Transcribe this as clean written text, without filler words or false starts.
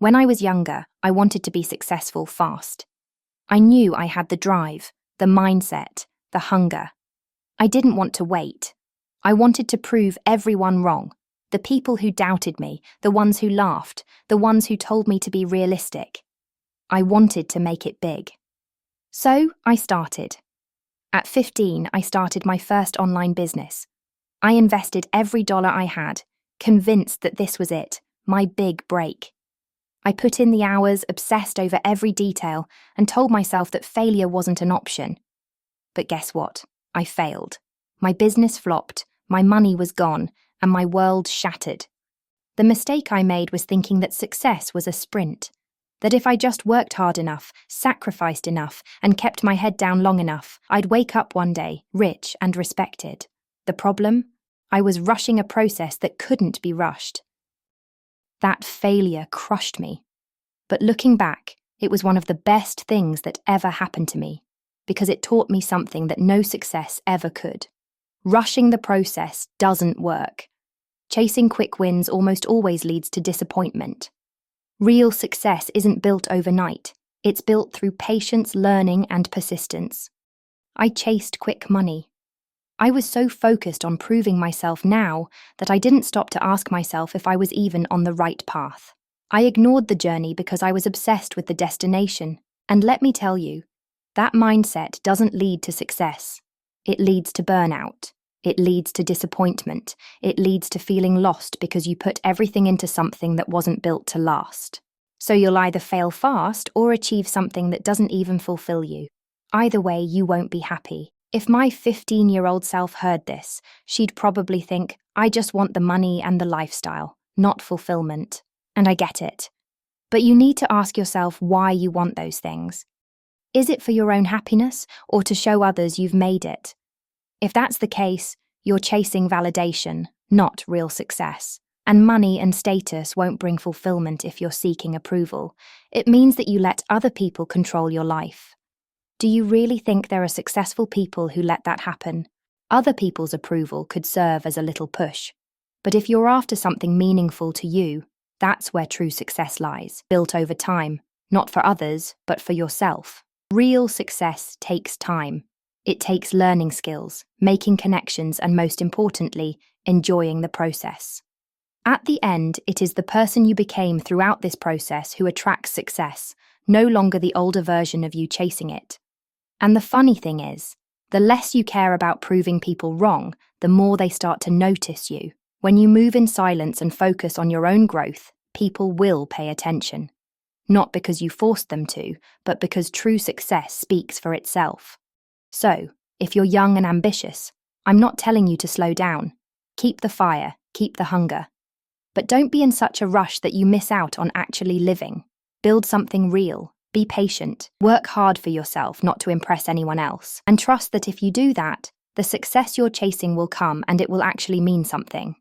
When I was younger, I wanted to be successful fast. I knew I had the drive, the mindset, the hunger. I didn't want to wait. I wanted to prove everyone wrong. The people who doubted me, the ones who laughed, the ones who told me to be realistic. I wanted to make it big. So I started. At 15, I started my first online business. I invested every dollar I had, convinced that this was it, my big break. I put in the hours, obsessed over every detail, and told myself that failure wasn't an option. But guess what? I failed. My business flopped, my money was gone, and my world shattered. The mistake I made was thinking that success was a sprint. That if I just worked hard enough, sacrificed enough, and kept my head down long enough, I'd wake up one day, rich and respected. The problem? I was rushing a process that couldn't be rushed. That failure crushed me. But looking back, it was one of the best things that ever happened to me, because it taught me something that no success ever could. Rushing the process doesn't work. Chasing quick wins almost always leads to disappointment. Real success isn't built overnight. It's built through patience, learning, and persistence. I chased quick money. I was so focused on proving myself now that I didn't stop to ask myself if I was even on the right path. I ignored the journey because I was obsessed with the destination. And let me tell you, that mindset doesn't lead to success. It leads to burnout. It leads to disappointment. It leads to feeling lost because you put everything into something that wasn't built to last. So you'll either fail fast or achieve something that doesn't even fulfill you. Either way, you won't be happy. If my 15-year-old self heard this, she'd probably think, I just want the money and the lifestyle, not fulfillment. And I get it. But you need to ask yourself why you want those things. Is it for your own happiness or to show others you've made it? If that's the case, you're chasing validation, not real success. And money and status won't bring fulfillment if you're seeking approval. It means that you let other people control your life. Do you really think there are successful people who let that happen? Other people's approval could serve as a little push. But if you're after something meaningful to you, that's where true success lies, built over time, not for others, but for yourself. Real success takes time. It takes learning skills, making connections, and most importantly, enjoying the process. At the end, it is the person you became throughout this process who attracts success, no longer the older version of you chasing it. And the funny thing is, the less you care about proving people wrong, the more they start to notice you. When you move in silence and focus on your own growth, people will pay attention. Not because you forced them to, but because true success speaks for itself. So, if you're young and ambitious, I'm not telling you to slow down. Keep the fire, keep the hunger. But don't be in such a rush that you miss out on actually living. Build something real. Be patient. Work hard for yourself, not to impress anyone else. And trust that if you do that, the success you're chasing will come and it will actually mean something.